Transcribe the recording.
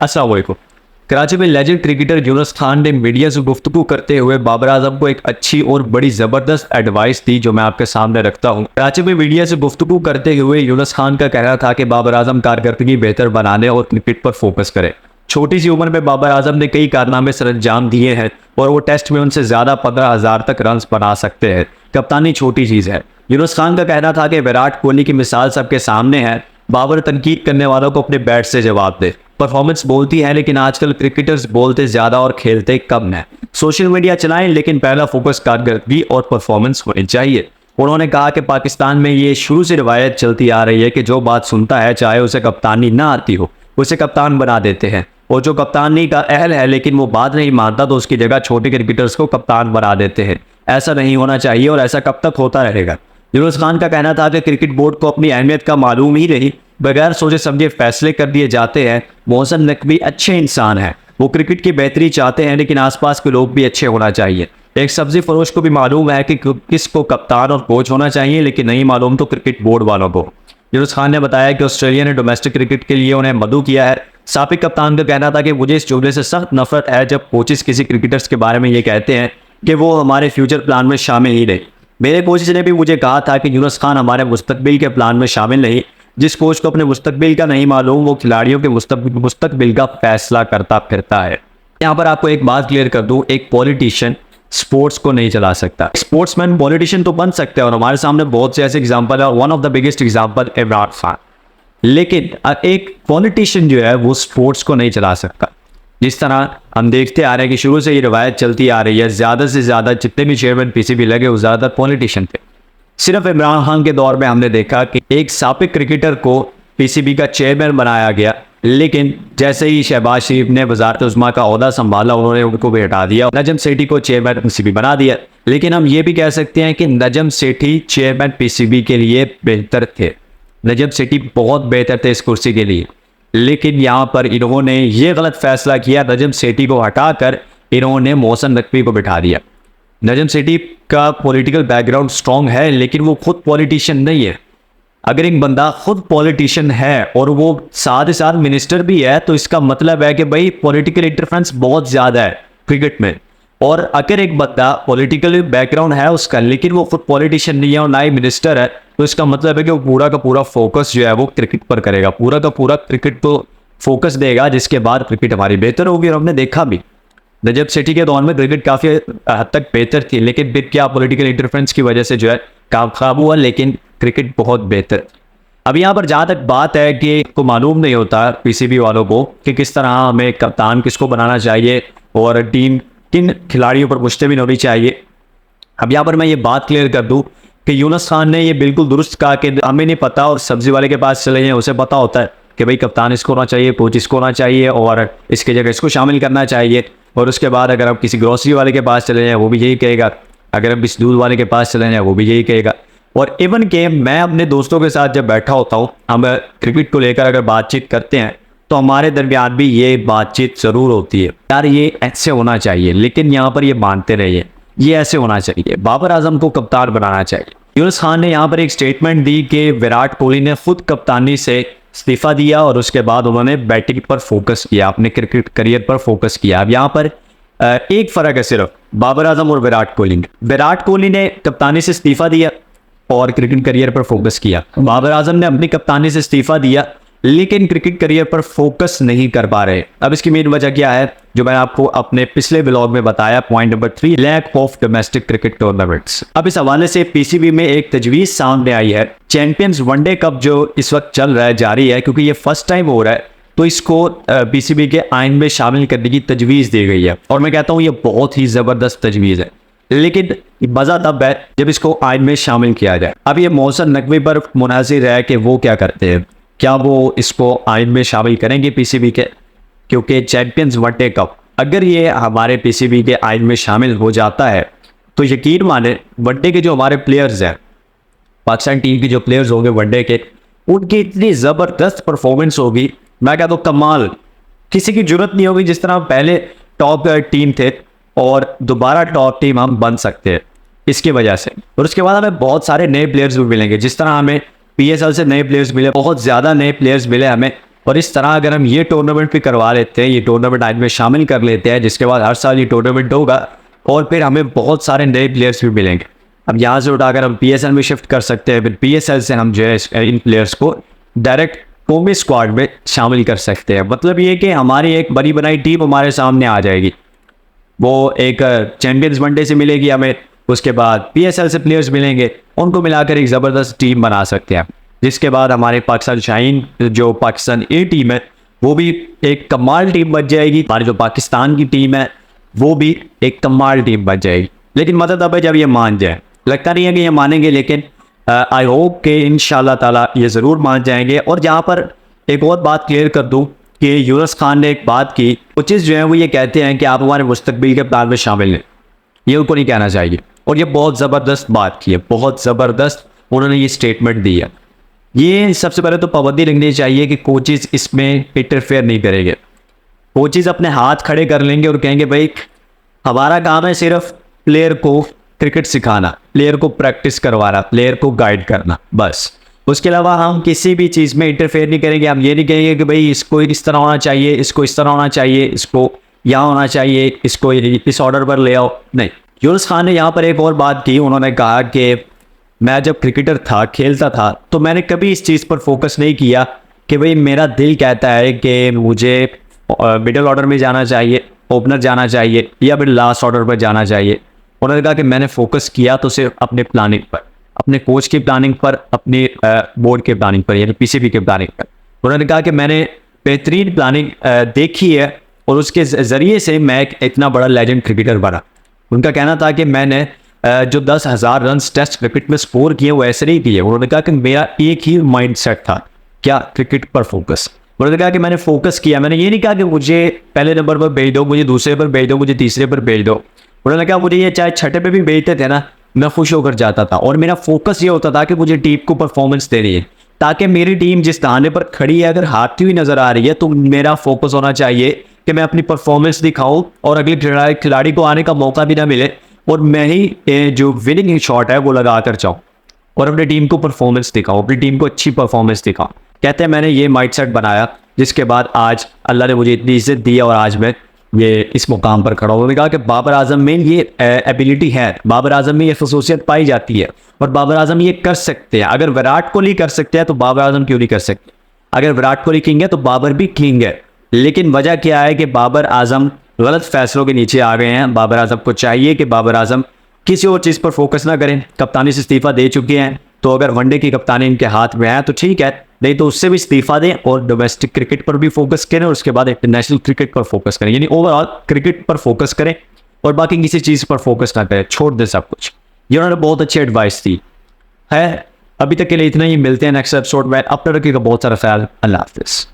अस्सलाम वालेकुम। कराची में लेजेंड क्रिकेटर यूनुस खान ने मीडिया से गुफ्तगू करते हुए बाबर आजम को एक अच्छी और बड़ी ज़बरदस्त एडवाइस दी जो मैं आपके सामने रखता हूँ। कराची में मीडिया से गुफ्तगू करते हुए यूनुस खान का कहना था कि बाबर आजम कारकर्दगी बेहतर बनाने और क्रिकेट पर फोकस करे। छोटी सी उम्र में बाबर आजम ने कई कारनामे सरअंजाम दिए हैं और वो टेस्ट में उनसे ज़्यादा 15,000 तक रन बना सकते हैं। कप्तानी छोटी चीज़ है। यूनुस खान का कहना था कि विराट कोहली की मिसाल सबके सामने है। बाबर तनकीद करने वालों को अपने बैट से जवाब दे। परफॉर्मेंस बोलती है, लेकिन आजकल क्रिकेटर्स बोलते ज्यादा और खेलते कम है। सोशल मीडिया चलाएं, लेकिन पहला फोकस कारकर्दगी और परफॉर्मेंस होनी चाहिए। उन्होंने कहा कि पाकिस्तान में ये शुरू से रिवायत चलती आ रही है कि जो बात सुनता है, चाहे उसे कप्तानी ना आती हो, उसे कप्तान बना देते हैं। और जो कप्तानी का अहल है लेकिन वो बात नहीं मानता, तो उसकी जगह छोटे क्रिकेटर्स को कप्तान बना देते हैं। ऐसा नहीं होना चाहिए और ऐसा कब तक होता रहेगा। यूनुस खान का कहना था कि क्रिकेट बोर्ड को अपनी अहमियत का मालूम ही नहीं, बगैर सोचे समझे फैसले कर दिए जाते हैं। मोहसिन नकवी अच्छे इंसान हैं, वो क्रिकेट की बेहतरी चाहते हैं, लेकिन आसपास के लोग भी अच्छे होना चाहिए। एक सब्जी फरोश को भी मालूम है कि किसको कप्तान और कोच होना चाहिए, लेकिन नहीं मालूम तो क्रिकेट बोर्ड वालों को। यूनुस खान ने बताया कि ऑस्ट्रेलिया ने डोमेस्टिक क्रिकेट के लिए उन्हें मदऊ किया है। साबिक कप्तान का कहना था कि मुझे इस जुमले से सख्त नफरत है जब कोचेस किसी क्रिकेटर्स के बारे में ये कहते हैं कि वो हमारे फ्यूचर प्लान में शामिल ही नहीं। मेरे कोचेस ने भी मुझे कहा था कि यूनुस खान हमारे मुस्तकबिल के प्लान में शामिल नहीं। जिस कोच को अपने मुस्तकबिल का नहीं मालूम, वो खिलाड़ियों के मुस्तकबिल का फैसला करता फिरता है। यहाँ पर आपको एक बात क्लियर कर दूं, एक पॉलिटिशियन स्पोर्ट्स को नहीं चला सकता। स्पोर्ट्समैन पॉलिटिशियन तो बन सकते हैं और हमारे सामने बहुत से ऐसे एग्जांपल है। One of the biggest example Imran Khan. लेकिन एक पॉलिटिशियन जो है वो स्पोर्ट्स को नहीं चला सकता। जिस तरह हम देखते आ रहे हैं कि शुरू से ये रवायत चलती आ रही है, ज़्यादा से ज़्यादा जितने भी चेयरमैन पीसीबी लगे वो ज़्यादातर पॉलिटिशियन थे। सिर्फ इमरान खान के दौर में हमने देखा कि एक साबिक क्रिकेटर को पीसीबी का चेयरमैन बनाया गया, लेकिन जैसे ही शहबाज शरीफ ने वज़ारत उज़्मा का ओहदा संभाला, उन्होंने उनको भी हटा दिया। नजम सेठी को चेयरमैन पीसीबी बना दिया। लेकिन हम ये भी कह सकते हैं कि नजम सेठी चेयरमैन पीसीबी के लिए बेहतर थे। नजम सेठी बहुत बेहतर थे इस कुर्सी के लिए, लेकिन यहाँ पर इन्होंने ये गलत फैसला किया। नजम सेठी को हटाकर इन्होंने मोहसिन नकवी को बिठा दिया। नजम सेठी का पॉलिटिकल बैकग्राउंड स्ट्रांग है, लेकिन वो खुद पॉलिटिशियन नहीं है। अगर एक बंदा खुद पॉलिटिशियन है और वो साथ ही साथ मिनिस्टर भी है, तो इसका मतलब है कि भाई पॉलिटिकल इंटरफेरेंस बहुत ज़्यादा है क्रिकेट में। और अगर एक बंदा पॉलिटिकल बैकग्राउंड है उसका, लेकिन वो खुद पॉलिटिशियन नहीं है और ना ही मिनिस्टर है, तो इसका मतलब है कि वो पूरा का पूरा फोकस जो है वो क्रिकेट पर करेगा, पूरा का पूरा क्रिकेट को फोकस देगा, जिसके बाद क्रिकेट हमारी बेहतर होगी। और हमने देखा भी नजम सेठी के दौर में क्रिकेट काफ़ी हद तक बेहतर थी, लेकिन फिर क्या पॉलिटिकल इंटरफेरेंस की वजह से जो है काम खराब हुआ, लेकिन क्रिकेट बहुत बेहतर। अब यहाँ पर जहाँ तक बात है कि को मालूम नहीं होता पीसीबी वालों को कि किस तरह हमें कप्तान किसको बनाना चाहिए और टीम किन खिलाड़ियों पर मुश्तमिल होनी चाहिए। अब यहाँ पर मैं ये बात क्लियर कर दूँ कि यूनुस खान ने ये बिल्कुल दुरुस्त कहा कि हमें नहीं पता और सब्जी वाले के पास चले जाएं, उसे पता होता है कि भाई कप्तान इसको होना चाहिए, कोच इसको होना चाहिए और इसकी जगह इसको शामिल करना चाहिए। और उसके बाद अगर आप किसी ग्रोसरी वाले के पास चले जाएं वो भी यही कहेगा, अगर हम किसी दूध वाले के पास चले जाएं वो भी यही कहेगा। और इवन के मैं अपने दोस्तों के साथ जब बैठा होता हूँ, हम क्रिकेट को लेकर अगर बातचीत करते हैं, तो हमारे दरमियान भी ये बातचीत ज़रूर होती है, यार ये ऐसे होना चाहिए, लेकिन यहाँ पर ये मानते रहिए ये ऐसे होना चाहिए, बाबर आजम को कप्तान बनाना चाहिए। यूनुस खान ने यहाँ पर एक स्टेटमेंट दी कि विराट कोहली ने खुद कप्तानी से इस्तीफा दिया और उसके बाद उन्होंने बैटिंग पर फोकस किया, अपने क्रिकेट करियर पर फोकस किया। अब यहाँ पर एक फ़र्क है सिर्फ बाबर आजम और विराट कोहली। विराट कोहली ने कप्तानी से इस्तीफा दिया और क्रिकेट करियर पर फोकस किया। बाबर आजम ने अपनी कप्तानी से इस्तीफा दिया, लेकिन क्रिकेट करियर पर फोकस नहीं कर पा रहे। अब इसकी मेन वजह क्या है, जो मैंने आपको अपने पिछले व्लॉग में बताया, point number 3, lack of domestic cricket tournaments. अब इस हवाले से पीसीबी में एक तजवीज़ सामने आई है। चैंपियंस वनडे कप जो इस वक्त चल रहा है, जारी है, क्योंकि ये फर्स्ट टाइम हो रहा है, तो इसको पीसीबी के आइन में शामिल करने की तजवीज़ दी गई है। और मैं कहता हूँ ये बहुत ही ज़बरदस्त तजवीज़ है, लेकिन मज़ा तब है जब इसको आइन में शामिल किया जाए। अब ये मोहसिन नकवी पर मुनाजिर है कि वो क्या करते हैं, क्या वो इसको आइन में शामिल करेंगे पीसीबी के, क्योंकि चैंपियंस वनडे कप अगर ये हमारे पीसीबी के आइन में शामिल हो जाता है, तो यकीन माने वनडे के जो हमारे प्लेयर्स हैं, पाकिस्तान टीम के जो प्लेयर्स होंगे वनडे के, उनकी इतनी ज़बरदस्त परफॉर्मेंस होगी, मैं कहता हूँ कमाल। किसी की जरूरत नहीं होगी, जिस तरह पहले टॉप टीम थे और दोबारा टॉप टीम हम बन सकते हैं इसकी वजह से। और उसके बाद हमें बहुत सारे नए प्लेयर्स भी मिलेंगे, जिस तरह हमें पीएसएल से नए प्लेयर्स मिले, बहुत ज़्यादा नए प्लेयर्स मिले हमें, और इस तरह अगर हम ये टूर्नामेंट भी करवा लेते हैं, ये टूर्नामेंट आज में शामिल कर लेते हैं, जिसके बाद हर साल ये टूर्नामेंट होगा और फिर हमें बहुत सारे नए प्लेयर्स भी मिलेंगे। अब यहाँ से उठाकर हम PSL में शिफ्ट कर सकते हैं, फिर PSL से हम जो है इन प्लेयर्स को डायरेक्ट कौमी स्क्वाड में शामिल कर सकते हैं। मतलब ये कि हमारी एक बनी बनाई टीम हमारे सामने आ जाएगी। वो एक चैंपियंस वनडे से मिलेगी हमें, उसके बाद PSL से प्लेयर्स मिलेंगे, उनको मिलाकर एक ज़बरदस्त टीम बना सकते हैं। जिसके बाद हमारे पाकिस्तान शाहीन जो पाकिस्तान ए टीम है वो भी एक कमाल टीम बन जाएगी। हमारी जो पाकिस्तान की टीम है वो भी एक कमाल टीम बन जाएगी। लेकिन मतलब अब जब ये मान जाए, लगता नहीं है कि ये मानेंगे, लेकिन आई होप कि इंशाल्लाह ताला ये ज़रूर मान जाएंगे। और जहाँ पर एक और बात क्लियर कर दूँ कि यूनुस खान ने एक बात की, वो चीज़ जो है वो ये कहते हैं कि आप हमारे मुस्तकबिल के प्लान में शामिल हैं। ये उनको नहीं कहना चाहिए, और ये बहुत ज़बरदस्त बात की है, बहुत ज़बरदस्त उन्होंने ये स्टेटमेंट दी है। ये सबसे पहले तो पाबंदी लगनी चाहिए कि कोचेज़ इसमें इंटरफेयर नहीं करेंगे। कोचेज़ अपने हाथ खड़े कर लेंगे और कहेंगे भाई हमारा काम है सिर्फ प्लेयर को क्रिकेट सिखाना, प्लेयर को प्रैक्टिस करवाना, प्लेयर को गाइड करना, बस। उसके अलावा हम किसी भी चीज़ में इंटरफेयर नहीं करेंगे। हम ये नहीं कहेंगे कि भाई इसको इस तरह होना चाहिए, इसको इस तरह होना चाहिए, इसको यहाँ होना चाहिए, इसको इस ऑर्डर पर ले आओ, नहीं। यूनुस खान ने यहाँ पर एक और बात की, उन्होंने कहा कि मैं जब क्रिकेटर था, खेलता था, तो मैंने कभी इस चीज़ पर फोकस नहीं किया कि भाई मेरा दिल कहता है कि मुझे मिडिल ऑर्डर में जाना चाहिए, ओपनर जाना चाहिए, या फिर लास्ट ऑर्डर पर जाना चाहिए। उन्होंने कहा कि मैंने फोकस किया तो सिर्फ अपने प्लानिंग पर, अपने कोच की प्लानिंग पर, अपने बोर्ड के प्लानिंग पर, यानी PCB के प्लानिंग पर। उन्होंने कहा कि मैंने बेहतरीन प्लानिंग देखी है और उसके ज़रिए से मैं एक इतना बड़ा लेजेंड क्रिकेटर बना। उनका कहना था कि मैंने जो 10,000 रन टेस्ट क्रिकेट में स्कोर किए वो ऐसे नहीं किए। उन्होंने कहा कि मेरा एक ही माइंड सेट था, क्या, क्रिकेट पर फोकस। उन्होंने कहा कि मैंने फोकस किया, मैंने ये नहीं कहा कि मुझे पहले नंबर पर भेज दो, मुझे दूसरे पर भेज दो, मुझे तीसरे पर भेज दो। उन्होंने कहा मुझे ये चाहे छठे पे भी भेजते थे ना, मैं खुश होकर जाता था। और मेरा फोकस ये होता था कि मुझे टीम को परफॉर्मेंस देनी है, ताकि मेरी टीम जिस दहाने पर खड़ी है अगर हारती हुई नजर आ रही है तो मेरा फोकस होना चाहिए कि मैं अपनी परफॉर्मेंस दिखाऊं और अगले खिलाड़ी को आने का मौका भी ना मिले और मैं ही जो विनिंग शॉट है वो लगा कर जाऊँ और अपनी टीम को परफॉर्मेंस दिखाऊं, अपनी टीम को अच्छी परफॉर्मेंस दिखाऊं। कहते हैं मैंने ये माइंडसेट बनाया, जिसके बाद आज अल्लाह ने मुझे इतनी इज्जत दी और आज मैं ये इस मुकाम पर खड़ा हूँ। उन्होंने कहा कि बाबर आजम में ये एबिलिटी है, बाबर आजम में ये खसूसियत पाई जाती है और बाबर आजम ये कर सकते हैं। अगर विराट कोहली कर सकते हैं तो बाबर आजम क्यों नहीं कर सकते? अगर विराट कोहली किंग है तो बाबर भी किंग है। लेकिन वजह क्या है कि बाबर आजम गलत फैसलों के नीचे आ गए हैं। बाबर आजम को चाहिए कि बाबर आजम किसी और चीज़ पर फोकस ना करें। कप्तानी से इस्तीफा दे चुके हैं, तो अगर वनडे की कप्तानी इनके हाथ में है तो ठीक है, नहीं तो उससे भी इस्तीफा दें और डोमेस्टिक क्रिकेट पर भी फोकस करें और उसके बाद इंटरनेशनल क्रिकेट पर फोकस करें। यानी ओवरऑल क्रिकेट पर फोकस करें और बाकी किसी चीज़ पर फोकस ना करें, छोड़ दें सब कुछ। ये उन्होंने बहुत अच्छी एडवाइस दी है। अभी तक के लिए इतना ही, मिलते हैं नेक्स्ट एपिसोड में। अपना रखिएगा बहुत सारा ख्याल। अल्लाह हाफिज़।